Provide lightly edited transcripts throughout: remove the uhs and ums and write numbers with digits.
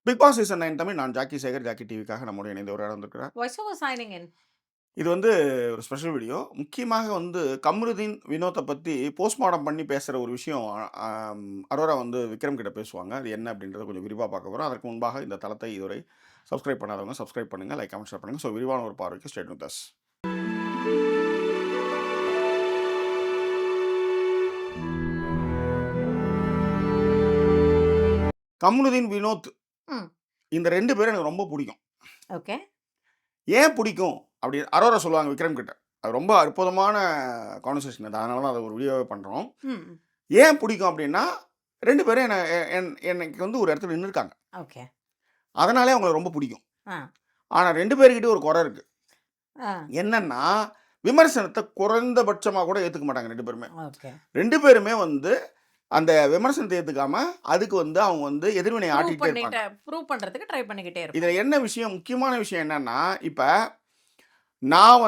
Big Boss season 9 Tamil நான் Jackie Sekar, Jackie டிவிக்காக நம்மோடு இணைந்து உரையாட வந்திருக்கிறார். Voice over signing in. இது ஒரு ஸ்பெஷல் வீடியோ. முக்கியமாக கம்ருதீன், வினோத்த பத்தி போஸ்ட்மார்டம் பண்ணி பேசுற ஒரு விஷயம் அரோரா விக்ரம் கிட்ட பேசுவாங்க. அது என்ன அப்படின்றத கொஞ்சம் விரிவா பார்க்க போறோம். அதற்கு முன்பாக இந்த தளத்தை இதுவரை சப்ஸ்கிரைப் பண்ணாதவங்க சப்ஸ்கிரைப் பண்ணுங்க, லைக், கமெண்ட், ஷேர் பண்ணுங்க. ஸோ விரிவான ஒரு பார்வைக்கு stay with us. Kamruddin, Vinoth ம். இந்த 2 பேரும் எனக்கு ரொம்ப பிடிக்கும். ஓகே. ஏன் பிடிக்கும் அப்படி அரோரா சொல்லுவாங்க விக்ரம் கிட்ட. அது ரொம்ப அற்புதமான கான்வர்சேஷன் அது. அதனால தான் அதை ஒரு வீடியோவே பண்ணுறோம். ம். ஏன் பிடிக்கும் அப்படின்னா 2 பேரும் எனக்கு ஒரு இடத்துல நின்றுருக்காங்க. ஓகே. அதனாலே அவங்கள ரொம்ப பிடிக்கும். ஆ. ஆனா 2 பேர்கிட்டயும் ஒரு குறை இருக்கு. ஆ. என்னன்னா, விமர்சனத்த குறைந்தபட்சமா கூட ஏத்துக்க மாட்டாங்க 2 பேருமே. ஓகே. 2 பேருமே அந்த விமர்சனத்தை ஏத்துக்காம, அதுக்கு அவங்க எதிர்வினை ஆட்டிட்டே இருப்பாங்க. ப்ரூவ் பண்றதுக்கு ட்ரை பண்ணிக்கிட்டே இருப்பாங்க. இதுல என்ன விஷயம், முக்கியமான விஷயம் என்னன்னா, இப்ப நான்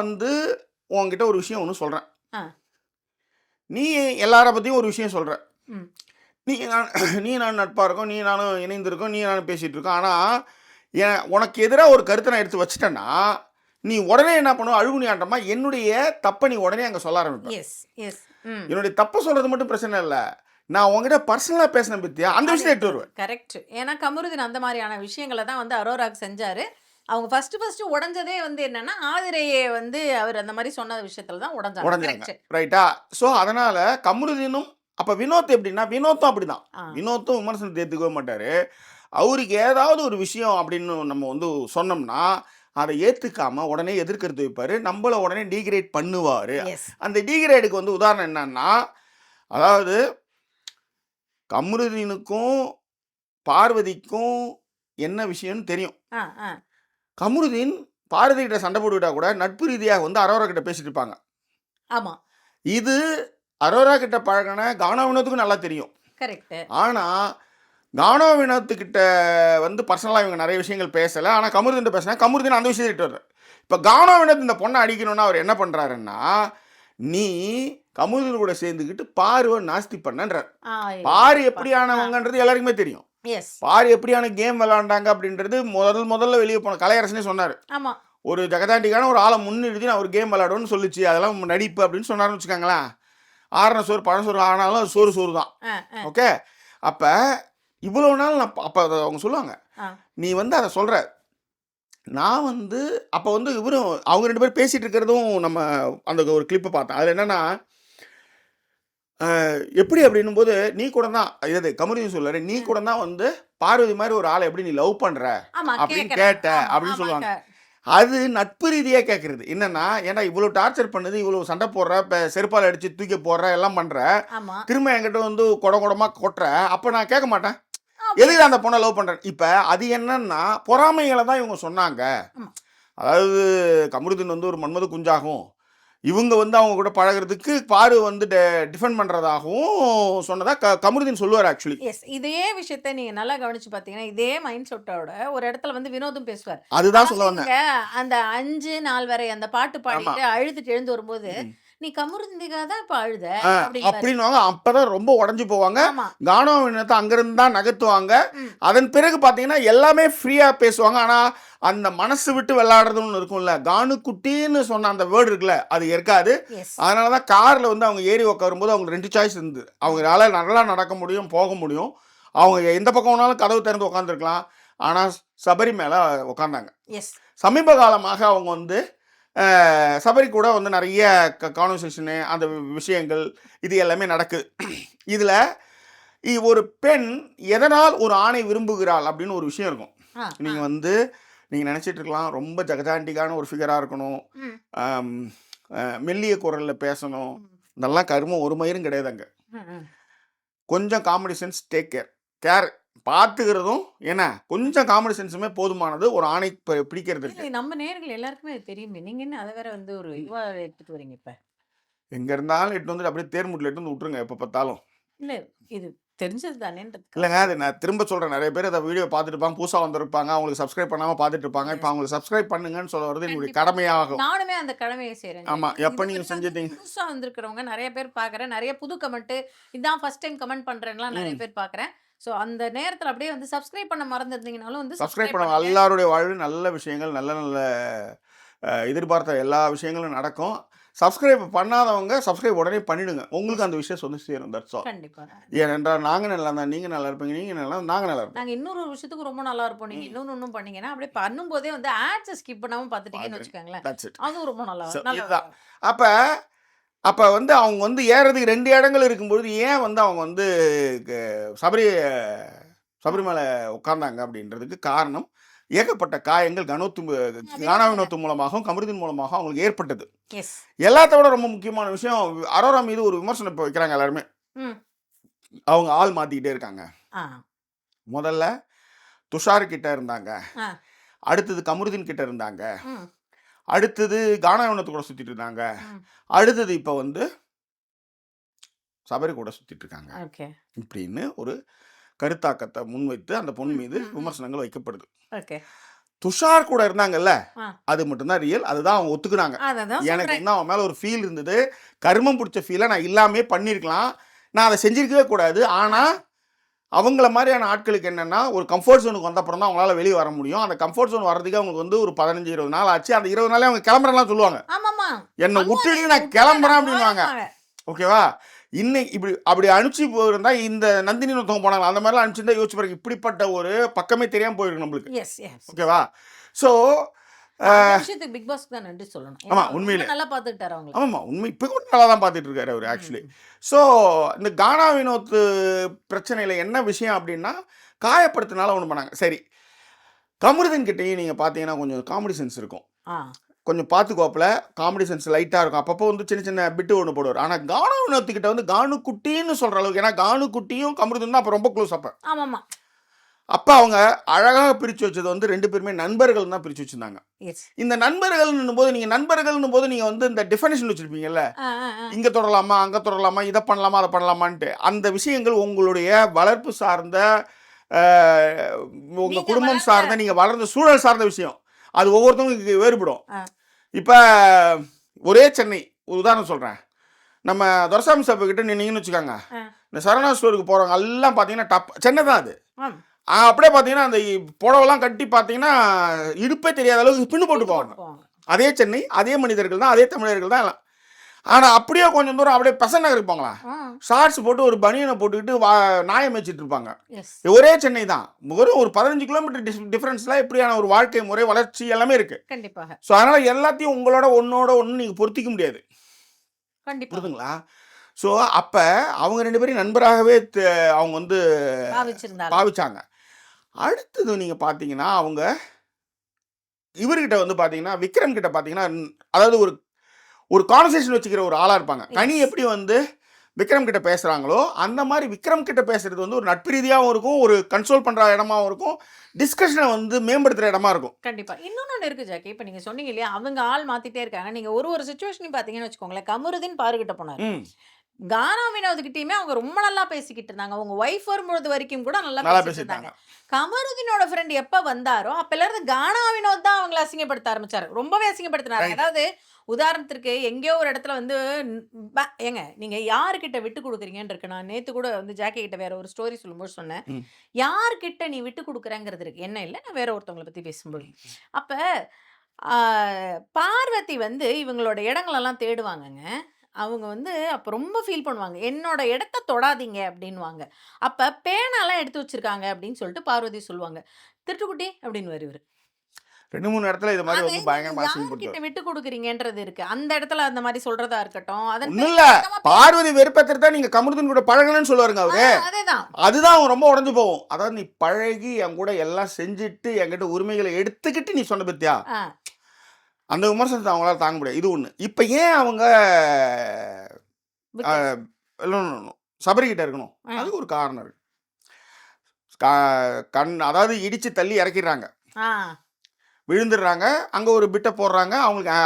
உன்கிட்ட ஒரு விஷயம் ஒண்ணு சொல்றேன். ஆ. நீ எல்லார பத்தியும் ஒரு விஷயம் சொல்ற. ம். நீ நான் நட்பா இருக்கோம், நீ நானும் இணைந்திருக்கோம், நீ நானும் பேசிட்டு இருக்கோம். ஆனா, உனக்கு எதிரா ஒரு கருத்தை நான் எடுத்து வச்சுட்டேன்னா, நீ உடனே என்ன பண்ணுவ, அழுகுனியாட்டமா என்னுடைய தப்ப நீ உடனே அங்க சொல்ல ஆரம்பிப்ப. S, S. ம். என்னுடைய தப்ப சொல்றது மட்டும் பிரச்சனை இல்ல. நான் உன்கிட்ட பர்சனலா பேசின பத்தியா அந்த விஷயத்தை எடுத்து வருவேன். கரெக்ட். ஏன்னா கமருதீன் அந்த மாதிரியான விஷயங்களை தான் அரோராக்கு செஞ்சாரு. அவங்க ஃபர்ஸ்ட் உடைஞ்சதே என்னன்னா, ஆதிரையே அவர் அந்த மாதிரி சொன்ன விஷயத்துல தான் உடைஞ்சாங்க. ரைட்டா? சோ அதனால கமருதீனும் அப்ப வினோத் எப்படின்னா, வினோத்தும் அப்படிதான். வினோத்தும் விமர்சனத்தை ஏத்துக்கவே மாட்டாரு. அவருக்கு ஏதாவது ஒரு விஷயம் அப்படின்னு நம்ம சொன்னோம்னா, அதை ஏத்துக்காம உடனே எதிர்க்கிறது வைப்பாரு. நம்மள உடனே டீகிரேட் பண்ணுவாரு. அந்த டீகிரேடுக்கு உதாரணம் என்னன்னா, அதாவது கமருதீனுக்கும் பார்வதிக்கும் என்ன விஷயம்னு தெரியும். கமருதீன் பார்வதி கிட்ட சண்டை போட்டுக்கிட்டா கூட நட்பு ரீதியாக அரோரா கிட்ட பேசிட்டு இருப்பாங்க. ஆமா. இது அரோரா கிட்ட பழகின கானா வினோத்துக்கும் நல்லா தெரியும். கரெக்ட். ஆனா கானா வினோத்துக்கிட்ட பர்சனலாக இவங்க நிறைய விஷயங்கள் பேசலை. ஆனால் கமருதீன் பேசினா கமருதீன் அந்த விஷயத்தை வர்றாரு. இப்போ கானா வினோத் இந்த பொண்ணை அடிக்கணும்னா அவர் என்ன பண்ணுறாருன்னா, நீ கமருதீன் கூட சேர்ந்துக்கிட்டு பாருவை நாஸ்தி பண்ணன்றார். பாரு எப்படியானவங்கன்றது எல்லாருக்குமே தெரியும். பாரு எப்படியான கேம் விளையாண்டாங்க அப்படின்றது முதல்ல வெளியே போன கலையரசனே சொன்னார். ஒரு ஜெகதாண்டிக்கான ஒரு ஆளை முன்னிறுத்தி நான் ஒரு கேம் விளையாடுவேன்னு சொல்லிச்சு, அதெல்லாம் நடிப்பு அப்படின்னு சொன்னார்னு வச்சுக்கோங்களேன். ஆறுன சோறு பழசோறு ஆனாலும் அது சோறு தான். ஓகே. அப்போ இவ்வளோ நாள் நான் அப்போ அவங்க சொல்லுவாங்க, நீ அதை சொல்கிற. நான் அப்போ இவரும் அவங்க 2 பேரும் பேசிகிட்டு இருக்கிறதும் நம்ம அந்த ஒரு கிளிப்பை பார்த்தேன். அதில் என்னென்னா, எப்படி அப்படின்னும் போது நீ கூட தான் இது கமருதீன் சொல்லுவாரு, நீ கூட தான் பார்வதி மாதிரி ஒரு ஆளை எப்படி நீ லவ் பண்ணுற அப்படின்னு கேட்ட அப்படின்னு சொல்லுவாங்க. அது நட்பு ரீதியாக கேட்குறது. என்னன்னா, ஏன்னா இவ்வளோ டார்ச்சர் பண்ணுது, இவ்வளோ சண்டை போடுற, இப்போ செருப்பால் அடித்து தூக்கி போடுற, எல்லாம் பண்ணுற, திரும்ப என்கிட்ட குடமாக கொட்டுற, அப்போ நான் கேட்க மாட்டேன், எதுக்கு அந்த பொண்ணை லவ் பண்ணுறேன். இப்போ அது என்னன்னா பொறாமைகளை தான் இவங்க சொன்னாங்க. அதாவது கமருதீன் ஒரு மன்மத குஞ்சாகும், இவங்க அவங்க கூட பழகிறதுக்கு பாரு டிஃபெண்ட் பண்ணுறதாகவும் சொன்னதா கமருதீன் சொல்லுவார். ஆக்சுவலி இதே விஷயத்தை நீங்க நல்லா கவனிச்சு பார்த்தீங்கன்னா, இதே மைண்ட் செட்டோட ஒரு இடத்துல வினோதும் பேசுவார். அதுதான் சொல்ல வந்தேன். அந்த 5 நாள் வரை அந்த பாட்டு பாடிட்டு அழுதுட்டு எழுந்து வரும்போது, நீ கமருதீனுக்காக தான் இப்ப அழுத அப்படின்னுவாங்க. அப்பதான் ரொம்ப உடஞ்சு போவாங்க. கானா வினோத்தை அங்கிருந்து தான் நகர்த்துவாங்க. அதன் பிறகு பாத்தீங்கன்னா எல்லாமே ஃப்ரீயா பேசுவாங்க. ஆனா அந்த மனசு விட்டு விளையாடுறதுன்னு இருக்கும்ல, கானு குட்டின்னு சொன்ன அந்த வேர்டு இருக்குல்ல, அது இருக்காது. அதனாலதான் கார்ல அவங்க ஏறி உட்காரும்போது அவங்களுக்கு 2 சாய்ஸ் இருந்து, அவங்களால நல்லா நடக்க முடியும், போக முடியும். அவங்க எந்த பக்கம் வேணாலும் கதவு திறந்து உட்காந்துருக்கலாம். ஆனா சபரி மேல உட்காந்தாங்க. சமீப காலமாக அவங்க சபரி கூட நிறைய கான்வர்சேஷனு, அந்த விஷயங்கள் இது எல்லாமே நடக்குது. இதில் ஒரு பெண் எதனால் ஒரு ஆணை விரும்புகிறாள் அப்படின்னு ஒரு விஷயம் இருக்கும். நீங்கள் நினச்சிட்டு இருக்கலாம், ரொம்ப ஜெகஜாண்டிக்கான ஒரு ஃபிகராக இருக்கணும், மெல்லிய குரலில் பேசணும், இதெல்லாம் கருமம் ஒரு மயிரும் கிடையாதுங்க. கொஞ்சம் காமெடி சென்ஸ், டேக் கேர் பார்த்துக்கிறதும் என்ன, கொஞ்சம் காமெடி சென்ஸுமே போதுமானது ஒரு ஆணை பிடிக்கிறது. நம்ம நேயர்கள் எல்லாருக்குமே அது தெரியுமே, நீங்க என்ன அதை வேற ஒரு இதுவா எடுத்துட்டு வரீங்க? இப்ப எங்க இருந்தாலும் எட்டு அப்படியே தேர்முட்டில் எட்டு விட்டுருங்க எப்போ பார்த்தாலும். இல்ல இது தெரிஞ்சது தானே. இல்லைங்க, அது நான் திரும்ப சொல்கிறேன், நிறைய பேர் அதை வீடியோ பார்த்துட்டு இருப்பாங்க, புதுசாக வந்திருப்பாங்க, அவங்களுக்கு சப்ஸ்கிரைப் பண்ணாமல் பார்த்துட்டு இருப்பாங்க. இப்போ அவங்களுக்கு சப்ஸ்கிரைப் பண்ணுங்கன்னு சொல்ல வருது என்னுடைய கடமையாகும். நானுமே அந்த கடமையை செய்கிறேன். ஆமாம், எப்போ நீங்கள் செஞ்சுட்டீங்க. புதுசாக வந்திருக்கிறவங்க நிறைய பேர் பார்க்குறேன், நிறைய புது கமெண்ட்டு, இதான் ஃபர்ஸ்ட் டைம் கமெண்ட் பண்ணுறேன்லாம் நிறைய பேர் பார்க்குறேன். ஸோ அந்த நேரத்தில் அப்படியே வந்து சப்ஸ்கிரைப் பண்ண மறந்துருந்தீங்கனாலும் வந்து சப்ஸ்கிரைப் பண்ண எல்லாருடைய வாழ்வில் நல்ல விஷயங்கள், நல்ல நல்ல எதிர்பார்த்த எல்லா விஷயங்களும் நடக்கும். சப்ஸ்கிரைப் பண்ணாதவங்க சப்ஸ்கிரைப் உடனே பண்ணிடுங்க. உங்களுக்கு அந்த விஷயம் வந்து சேரும். That's all. கண்டிப்பா. ஏனென்றால் நாங்கள் நல்லா இருந்தால் நீங்கள் நல்லா இருப்பீங்க, நீங்கள் நல்லா நாங்கள் நல்லா இருப்போம். நாங்கள் இன்னொரு விஷயத்துக்கு ரொம்ப நல்லா இருப்போம். நீங்கள் இன்னொன்று பண்ணீங்கன்னா அப்படியே பண்ணும்போதே வந்து ஆட்ஸை ஸ்கிப் பண்ணாமல் பார்த்துட்டீங்கன்னு வச்சுக்கோங்களேன். That's it. அதுவும் ரொம்ப நல்லா இதுதான். அப்போ வந்து அவங்க வந்து ஏறதுக்கு 2 இடங்கள் இருக்கும்பொழுது ஏன் வந்து அவங்க வந்து சபரிமலை உட்கார்ந்தாங்க அப்படின்றதுக்கு காரணம் ஏகப்பட்ட காயங்கள் கானா வினோத் மூலமாகவும் கமருதீன் மூலமாக அவங்களுக்கு ஏற்பட்டது. எல்லாத்த விட ரொம்ப முக்கியமான விஷயம், அரோரா மீது ஒரு விமர்சனம் இப்போ வைக்கிறாங்க எல்லாருமே. அவங்க ஆள் மாத்திக்கிட்டே இருக்காங்க. முதல்ல துஷார் கிட்ட இருந்தாங்க, அடுத்தது கமருதீன் கிட்ட இருந்தாங்க, அடுத்தது கானா வினோத் கூட சுத்திட்டு இருந்தாங்க, அடுத்தது இப்போ வந்து சபரி கூட சுத்திட்டு இருக்காங்க இப்படின்னு ஒரு கருத்தாக்கத்தை முன்வைத்து அந்த பொண்ணு மீது விமர்சனங்கள் வைக்கப்படுது. துஷார் கூட இருந்தாங்கல்ல, அது மட்டும்தான் ரியல். அதுதான் அவங்க ஒத்துக்குனாங்க. எனக்கு வந்து அவன் மேல ஒரு ஃபீல் இருந்தது, கர்மம் பிடிச்ச ஃபீலை நான் இல்லாமே பண்ணியிருக்கலாம், நான் அதை செஞ்சிருக்கவே கூடாது. ஆனால் அவங்கள மாதிரியான ஆட்களுக்கு என்னென்னா ஒரு கம்ஃபர்ட் ஜோனுக்கு வந்த அப்புறம் தான் அவங்களால வெளியே வர முடியும். அந்த கம்ஃபர்ட் ஜோன் வர்றதுக்கு அவங்களுக்கு வந்து ஒரு 15-20 நாள் ஆச்சு. அந்த 20 நாளே அவங்க கிளம்புறலாம் சொல்லுவாங்க, என்னை விட்டுட்டு நான் கிளம்புறேன் அப்படின்வாங்க. ஓகேவா? இன்னைக்கு இப்படி அப்படி அனுப்பிச்சு போயிருந்தா இந்த நந்தினி ஒருத்தவங்க போனாங்க, அந்த மாதிரிலாம் அனுப்பிச்சிருந்தா யோசிச்சு பாருங்க, இப்படிப்பட்ட ஒரு பக்கமே தெரியாமல் போயிருக்கு நம்மளுக்கு. ஓகேவா? ஸோ பிக் பாஸ்க்கு தான் நன்றி சொல்லணும். ஆமா, உண்மையிலே நல்லா பார்த்துக்கிட்டாரு அவங்க. ஆமாம், உண்மை இப்போ கூட நல்லா தான் பார்த்துட்டு இருக்காரு அவர் ஆக்சுவலி. ஸோ இந்த கானா வினோத் பிரச்சனையில் என்ன விஷயம் அப்படின்னா, காயப்படுத்தினால ஒன்று பண்ணாங்க. சரி, கமருதீன் கிட்டேயும் நீங்கள் பார்த்தீங்கன்னா கொஞ்சம் காமெடி சென்ஸ் இருக்கும், கொஞ்சம் பார்த்துக்கோப்பில் காமெடி சென்ஸ் லைட்டாக இருக்கும். அப்பப்போ வந்து சின்ன சின்ன பிட்டு ஒன்று போடுவார். ஆனால் கானா வினோத்துக்கிட்ட வந்து கானு குட்டின்னு சொல்கிற அளவுக்கு, ஏன்னா கானு குட்டியும் கமருதீன் தான் அப்போ ரொம்ப க்ளோஸ். அப்போ அவங்க அழகாக பிரித்து வச்சது வந்து 2 பேருமே நண்பர்கள் தான் பிரித்து வச்சுருந்தாங்க. இந்த நண்பர்கள்னும் போது நீங்கள் வந்து இந்த டெஃபினேஷன் வச்சுருப்பீங்கல்ல, இங்கே தொடரலாமா, அங்கே தொடரலாமா, இதை பண்ணலாமா, அதை பண்ணலாமான்ட்டு. அந்த விஷயங்கள் உங்களுடைய வளர்ப்பு சார்ந்த, உங்கள் குடும்பம் சார்ந்த, நீங்கள் வளர்ந்த சூழல் சார்ந்த விஷயம். அது ஒவ்வொருத்தவங்களுக்கு வேறுபடும். இப்போ ஒரே சென்னை, ஒரு உதாரணம் சொல்கிறேன், நம்ம துரைசாமி சாப்பு கிட்ட நின்னீங்கன்னு வச்சுக்காங்க, இந்த சரவணா ஸ்டோருக்கு போகிறவங்க எல்லாம் பார்த்தீங்கன்னா சென்னை தான். அது அப்படியே பார்த்தீங்கன்னா அந்த புடவெல்லாம் கட்டி பார்த்தீங்கன்னா இடுப்பே தெரியாத அளவுக்கு பின்னு போட்டு போவாங்க. அதே சென்னை, அதே மனிதர்கள் தான், அதே தமிழர்கள் தான் எல்லாம். ஆனால் அப்படியே கொஞ்சம் தூரம் அப்படியே பெசன் நகருக்கு போங்களா, ஷார்ட்ஸ் போட்டு ஒரு பனியனை போட்டுக்கிட்டு நாயை மேய்ச்சிட்டு இருப்பாங்க. ஒரே சென்னை தான், ஒரு 15 கிலோமீட்டர் டிஃபரன்ஸ்ல இப்படியான ஒரு வாழ்க்கை முறை, வளர்ச்சி எல்லாமே இருக்கு. கண்டிப்பாக. ஸோ அதனால எல்லாத்தையும் ஒன்னோட ஒன்று நீங்கள் பொருத்திக்க முடியாது. புரியுதுங்களா? ஸோ அப்போ அவங்க 2 பேரும் நண்பராகவே அவங்க வந்து பாவிச்சாங்க. அடுத்தது நீங்கள் பார்த்தீங்கன்னா அவங்க இவர்கிட்ட வந்து பார்த்தீங்கன்னா விக்ரம் கிட்ட பார்த்தீங்கன்னா, அதாவது ஒரு கான்வர்சேஷன் வச்சுக்கிற ஒரு ஆளாக இருப்பாங்க. கனி எப்படி வந்து விக்ரம் கிட்ட பேசுகிறாங்களோ அந்த மாதிரி விக்ரம் கிட்ட பேசுறது வந்து ஒரு நட்பு ரீதியாகவும் இருக்கும், ஒரு கன்சோல் பண்ணுற இடமாவும் இருக்கும், டிஸ்கஷனை வந்து மேம்படுத்துகிற இடமா இருக்கும். கண்டிப்பாக. இன்னொன்று இருக்குது ஜாக்கி, இப்போ நீங்கள் சொன்னீங்க இல்லையா, அவங்க ஆள் மாற்றிட்டே இருக்காங்க. நீங்கள் ஒரு சுச்சுவேஷனையும் பார்த்தீங்கன்னு வச்சுக்கோங்களேன், கமருதீன் பாருகிட்ட போனார், கானா வினோத்கிட்டயுமே அவங்க ரொம்ப நல்லா பேசிக்கிட்டு இருந்தாங்க. அவங்க ஒய்ஃப் வரும்பொழுது வரைக்கும் கூட நல்லா பேசிட்டு இருந்தாங்க. கமருதீனோட ஃப்ரெண்ட் எப்ப வந்தாரோ அப்பல இருந்து கானா வினோத் தான் அவங்களை அசிங்கப்படுத்த ஆரம்பிச்சாரு, ரொம்பவே அசிங்கப்படுத்தினாரு. அதாவது உதாரணத்திற்கு எங்கேயோ ஒரு இடத்துல வந்து ஏங்க நீங்க யாருக்கிட்ட விட்டு கொடுக்குறீங்கன்னு இருக்கு. நான் நேத்து கூட வந்து ஜாக்கி கிட்ட வேற ஒரு ஸ்டோரி சொல்லும்போது சொன்னேன், யார்கிட்ட நீ விட்டு கொடுக்குறங்கிறது இருக்கு, என்ன இல்லை, நான் வேற ஒருத்தவங்களை பத்தி பேசும்போது. அப்ப பார்வதி வந்து இவங்களோட இடங்களெல்லாம் தேடுவாங்கங்க. அவங்க வந்து அப்போ ரொம்ப ஃபீல் பண்ணுவாங்க, என்னோட இடத்த தொடாதீங்க அப்படின்வாங்க. அப்போ பேனாலாம் எடுத்து வச்சிருக்காங்க அப்படின்னு சொல்லிட்டு பார்வதி சொல்லுவாங்க, திருட்டுக்குட்டி அப்படின்னு வருவார். 2-3 இடத்துல இது மாதிரி வந்து பயங்கரமா யார்கிட்ட விட்டு கொடுக்குறீங்கன்றது இருக்கு. அந்த இடத்துல அந்த மாதிரி சொல்றதா இருக்கட்டும். இல்ல, பார்வதி வெறுப்பத்திட்டா நீங்க கமருதீன் கூட பழகணும்னு சொல்லுவாருங்க அவரு. அதுதான் அவங்க ரொம்ப உடஞ்சு போகும். அதாவது நீ பழகி என் கூட எல்லாம் செஞ்சுட்டு என்கிட்ட உரிமைகளை எடுத்துக்கிட்டு நீ சொன்ன பத்தியா, அந்த விமர்சனத்தை அவங்களால தாங்க முடியாது. இது ஒன்று. இப்போ ஏன் அவங்க சபரிக்கிட்ட இருக்கணும், அதுக்கு ஒரு காரணம் இருக்கு. அதாவது இடிச்சு தள்ளி இறக்கிடுறாங்க, விழுந்துடுறாங்க, அங்கே ஒரு பிட்டை போடுறாங்க.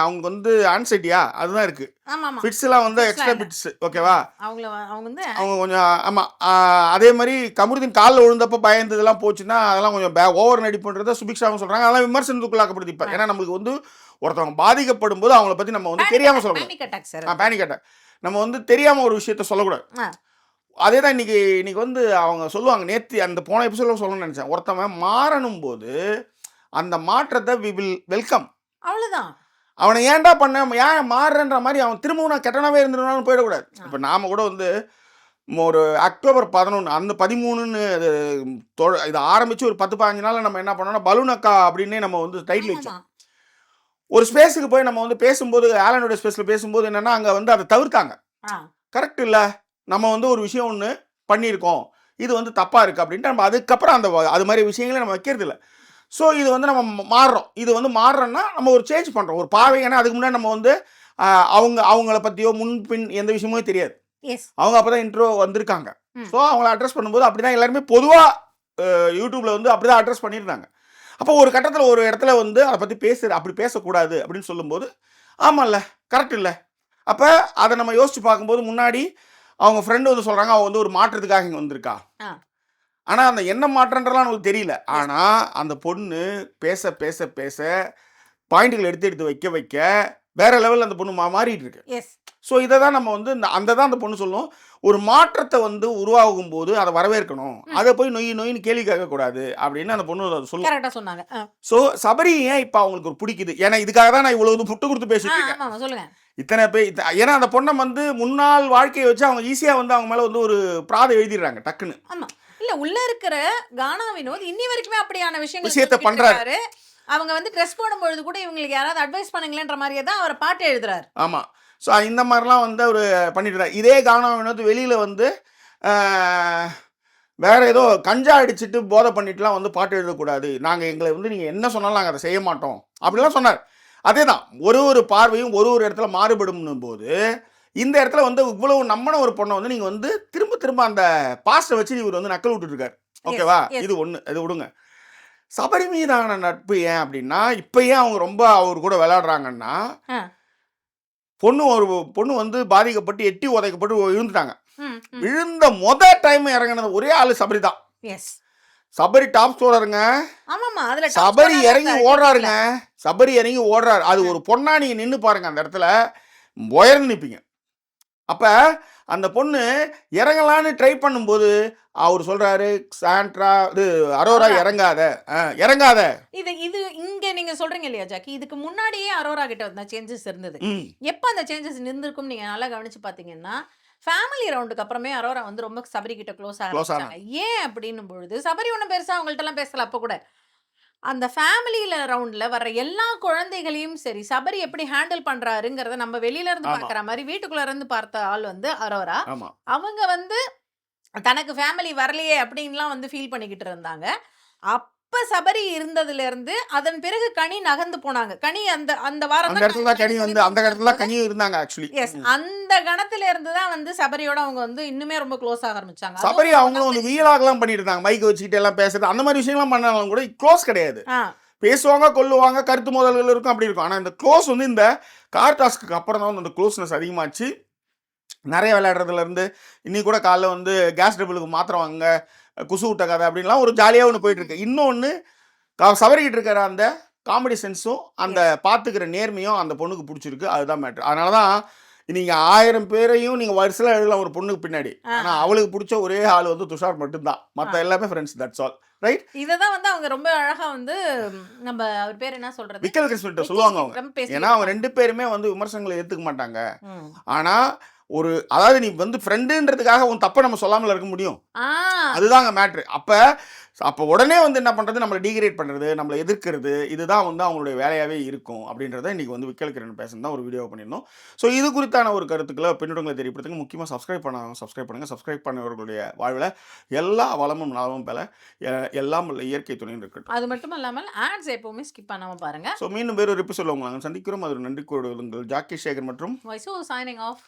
அவங்க வந்து ஆன்சைட்டியா அதுதான் இருக்கு, ஃபிட்ஸ்லாம் வந்து எக்ஸ்ட்ரா பிட்ஸ். ஓகேவா? அவங்க கொஞ்சம் ஆமாம். அதே மாதிரி கமருதீன் காலில் விழுந்தப்போ பயந்ததெல்லாம் போச்சுன்னா அதெல்லாம் கொஞ்சம் ஓவர் நடிப்புன்றதை சுபிக்ஷாவும் சொல்கிறாங்க. அதெல்லாம் விமர்சனத்துக்குள்ளாக்கப்படுது. இப்போ ஏன்னா நம்மளுக்கு வந்து ஒருத்தவங்க பாதிக்கப்படும் போது அவங்கள பற்றி நம்ம வந்து தெரியாமல் சொல்லக்கூடாது. பேனிக் அட்டாக் நம்ம வந்து தெரியாமல் ஒரு விஷயத்த சொல்லக்கூடாது. அதே தான் இன்னைக்கு வந்து அவங்க சொல்லுவாங்க, நேற்று அந்த போன எபிசோடில் சொல்லணும்னு நினச்சேன், ஒருத்தவன் மாறணும் போது அந்த மாற்றத்தை வி வில் வெல்கம். அவ்வளோதான். அவனை ஏன்டா பண்ண, ஏன் மாறுறன்ற மாதிரி அவன் திரும்பவும் நான் கெட்டனாவே இருந்துருவான்னு போயிடக்கூடாது. இப்போ நாம் கூட வந்து ஒரு அக்டோபர் 11 அந்த 13ன்னு இது ஆரம்பித்து ஒரு 10-15 நாளில் நம்ம என்ன பண்ணோம்னா பலூன் அக்கா அப்படின்னே நம்ம வந்து டைட்டில் வச்சோம். ஒரு ஸ்பேஸுக்கு போய் நம்ம வந்து பேசும்போது, ஆலனோட ஸ்பேஸில் பேசும்போது என்னென்னா அங்கே வந்து அதை தவிர்த்தாங்க. கரெக்ட் இல்லை, நம்ம வந்து ஒரு விஷயம் ஒன்று பண்ணியிருக்கோம், இது வந்து தப்பாக இருக்குது அப்படின்ட்டு நம்ம அதுக்கப்புறம் அது மாதிரி விஷயங்களே நம்ம வைக்கிறது இல்லை. ஸோ இது வந்து நம்ம மாறுறோம். இது வந்து மாறுறோன்னா நம்ம ஒரு சேஞ்ச் பண்ணுறோம், ஒரு பார்வை. ஏன்னா அதுக்கு முன்னாடி நம்ம வந்து அவங்கள பற்றியோ முன்பின் எந்த விஷயமும் தெரியாது. அவங்க அப்போ தான் இன்ட்ரோ வந்திருக்காங்க. ஸோ அவங்கள அட்ரஸ் பண்ணும்போது அப்படி தான் எல்லாருமே பொதுவாக யூடியூப்பில் வந்து அப்படி தான் அட்ரஸ் பண்ணியிருந்தாங்க. அப்போ ஒரு கட்டத்தில் ஒரு இடத்துல வந்து அதை பற்றி அப்படி பேசக்கூடாது அப்படின்னு சொல்லும்போது, ஆமாம்ல, கரெக்ட் இல்லை. அப்போ அதை நம்ம யோசித்து பார்க்கும்போது, முன்னாடி அவங்க ஃப்ரெண்டு வந்து சொல்கிறாங்க அவள் வந்து ஒரு மாற்றத்துக்காக இங்கே வந்திருக்கா. ஆனால் அந்த என்ன மாற்றன்றலாம் நமக்கு தெரியல. ஆனால் அந்த பொண்ணு பேச பேச பேச பாயிண்ட்டுகள் எடுத்து வைக்க வேற லெவலில் அந்த பொண்ணு மாறிட்டு இருக்கு. ஸோ இதை தான் நம்ம வந்து அந்த பொண்ணு சொல்லும், ஒரு மாற்றத்தை வந்து உருவாகும் போது அதை வரவேற்கணும், அதை போய் நொயின்னு கேள்வி கேட்கக்கூடாது அப்படின்னு அந்த பொண்ணு சொல்லுவாங்க. ஸோ சபரி ஏன் இப்போ அவங்களுக்கு ஒரு பிடிக்குது, ஏன்னா இதுக்காக தான் நான் இவ்வளவு புட்டு கொடுத்து பேசிட்டு இருக்கேன். இத்தனை பேர் ஏன்னா அந்த பொண்ணை வந்து முன்னாள் வாழ்க்கையை வச்சு அவங்க ஈஸியாக வந்து அவங்க மேலே வந்து ஒரு பிராதை எழுதிடுறாங்க டக்குன்னு. இல்ல உள்ள இருக்கிற கானா வினோத் இன்னி வரைக்குமே அப்படியான விஷயத்தை பண்றாரு. அவங்க வந்து ட்ரெஸ் போடும்பொழுது கூட இவங்களுக்கு யாராவது அட்வைஸ் பண்ணுங்களேன்ற மாதிரியே தான் அவர் பாட்டு எழுதுறாரு. ஆமா. ஸோ இந்த மாதிரிலாம் வந்து அவர் பண்ணிட்டு இருந்தார். இதே கானா வினோத் வெளியில வந்து வேற ஏதோ கஞ்சா அடிச்சுட்டு போதை பண்ணிட்டுலாம் வந்து பாட்டு எழுதக்கூடாது, நாங்கள் எங்களை வந்து நீங்கள் என்ன சொன்னாலும் நாங்கள் அதை செய்ய மாட்டோம் அப்படிலாம் சொன்னார். அதே தான், ஒரு பார்வையும் ஒரு இடத்துல மாறுபடும் போது இந்த இடத்துல வந்து இவ்வளவு நம்பின ஒரு பொண்ணை வந்து நீங்கள் வந்து திரும்ப அந்த பாஸ்ட்டை வச்சு இவர் வந்து நக்கல் விட்டுருக்காரு. ஓகேவா, இது ஒன்று, இது விடுங்க. சபரி மீதான நட்பு ஏன் அப்படின்னா, இப்போ ஏன் அவங்க ரொம்ப அவர் கூட விளையாடுறாங்கன்னா, பொண்ணு வந்து பாதிக்கப்பட்டு எட்டி உதைக்கப்பட்டு விழுந்துட்டாங்க. விழுந்த டைம் இறங்கினது ஒரே ஆளு சபரி தான். சபரி டாப் ஸ்கோரருங்க. சபரி இறங்கி ஓடுறாருங்க, சபரி இறங்கி ஓடுறாரு. அது ஒரு பொண்ணா நீங்க நின்று பாருங்க, அந்த இடத்துல உயர்ந்து நிற்பீங்க. அப்ப அந்த பொண்ணு இறங்கலான்னு ட்ரை பண்ணும்போது அவர் சொல்றாரு, சாண்ட்ரா இது அரோரா இறங்காத. இது இங்க நீங்க சொல்றீங்க இல்லையா ஜாக்கி, இதுக்கு முன்னாடியே அரோரா கிட்ட வந்து சேஞ்சஸ் இருந்தது. எப்ப அந்த சேஞ்சஸ் இருந்திருக்கும் நீங்க நல்லா கவனிச்சு பாத்தீங்கன்னா, ஃபேமிலி ரவுண்டுக்கு அப்புறமே அரோரா வந்து ரொம்ப சபரி கிட்ட க்ளோஸ் ஆகிறாங்க. ஏன் அப்படின்னும் பொழுது சபரி ஒன்றும் பெருசா அவங்கள்ட்ட எல்லாம் பேசல. அப்ப கூட அந்த ஃபேமிலியில ரவுண்ட்ல வர்ற எல்லா குழந்தைகளையும் சரி சபரி எப்படி ஹேண்டில் பண்றாருங்கிறத நம்ம வெளியில இருந்து பாக்குற மாதிரி வீட்டுக்குள்ள இருந்து பார்த்த ஆள் வந்து அரோரா. அவங்க வந்து தனக்கு ஃபேமிலி வரலையே அப்படின்லாம் வந்து ஃபீல் பண்ணிக்கிட்டு இருந்தாங்க. அப்ப சபரி இருந்ததுல இருந்து அதன் பிறகு கனி நகர்ந்து போனாங்க. கனி அந்த வாரம் அந்த இடத்துல கனி வந்து அந்த இடத்துல கனி இருந்தாங்க ஆக்சுவலி. எஸ், அந்த கணத்துல இருந்து தான் வந்து சபரியோட அவங்க வந்து இன்னுமே ரொம்ப க்ளோஸ் ஆக ஆரம்பிச்சாங்க. சபரி அவங்களும் வந்து வீலாகலாம் பண்ணிட்டு இருந்தாங்க, மைக் வச்சுக்கிட்டு எல்லாம் பேசுறது அந்த மாதிரி விஷயங்கள்லாம் பண்ணாலும் கூட க்ளோஸ் கிடையாது. பேசுவாங்க, கொல்லுவாங்க, கருத்து மோதல்கள் இருக்கும், அப்படி இருக்கும். ஆனால் இந்த க்ளோஸ் வந்து இந்த கார் டாஸ்க்கு அப்புறம் தான் அந்த க்ளோஸ்னஸ் அதிகமாச்சு. நிறைய விளையாடுறதுலேருந்து இன்னைக்கு கூட காலைல வந்து கேஸ் டபுளுக்கு மாத்திரம் வாங்க, குசு விட்ட கதை அப்படின்லாம் ஒரு ஜாலியாக ஒன்று போயிட்டுருக்கு. இன்னொன்று சவரிக்கிட்டு இருக்கிற அந்த காமெடி சென்ஸும் அந்த பார்த்துக்கிற நேர்மையும் அந்த பொண்ணுக்கு பிடிச்சிருக்கு. அதுதான் மேட்ரு. அதனால தான் நீங்கள் 1000 பேரையும் நீங்கள் வருஷத்தில் எழுதலாம் ஒரு பொண்ணுக்கு பின்னாடி, ஆனால் அவளுக்கு பிடிச்ச ஒரே ஆள் வந்து துஷார் மட்டும்தான், மற்ற எல்லாமே ஃப்ரெண்ட்ஸ். That's all. ரைட். இதை தான் வந்து அவங்க ரொம்ப அழகாக வந்து நம்ம அவர் பேர் என்ன சொல்கிறது, விக்கல் கிருஷ்ணன் சொல்லுவாங்க அவங்க. ஏன்னா அவங்க 2 பேருமே வந்து விமர்சனங்களை ஏற்றுக்க மாட்டாங்க. ஆனால் அதாவது நீ வந்து ஃப்ரெண்டுன்றதுக்காக உன் தப்பை நம்ம சொல்லாமல் இருக்க முடியும், அதுதாங்க மேட்ரு. அப்போ உடனே வந்து என்ன பண்ணுறது, நம்மளை டீக்ரேட் பண்ணுறது, நம்மளை எதிர்க்கிறது, இதுதான் வந்து அவங்களுடைய வேலையாகவே இருக்கும் அப்படின்றத இன்றைக்கி வந்து விக்கல் கிரண் பேசுன்னு தான் ஒரு வீடியோ பண்ணியிருந்தோம். ஸோ இது குறித்தான ஒரு கருத்துக்களை பின்னோட்டங்களை தெரியப்படுத்துங்க. முக்கியமாக சப்ஸ்கிரைப் பண்ணுங்கள். சப்ஸ்கிரைப் பண்ணவர்களுடைய வாழ்வில் எல்லா வளமும் நலமும் பெற எல்லாம் இயற்கை துணைன்னு இருக்கட்டும். அது மட்டும் இல்லாமல் ஆட்ஸ் எப்போவுமே ஸ்கிப் பண்ணாமல் பாருங்கள். ஸோ மீண்டும் வேறு ஒரு எபிசோட் உங்களை நாங்கள் சந்திக்கிறோம். அது நன்றி கூறுவது உங்கள் ஜாக்கி சேகர் மற்றும் சைனிங் ஆஃப்.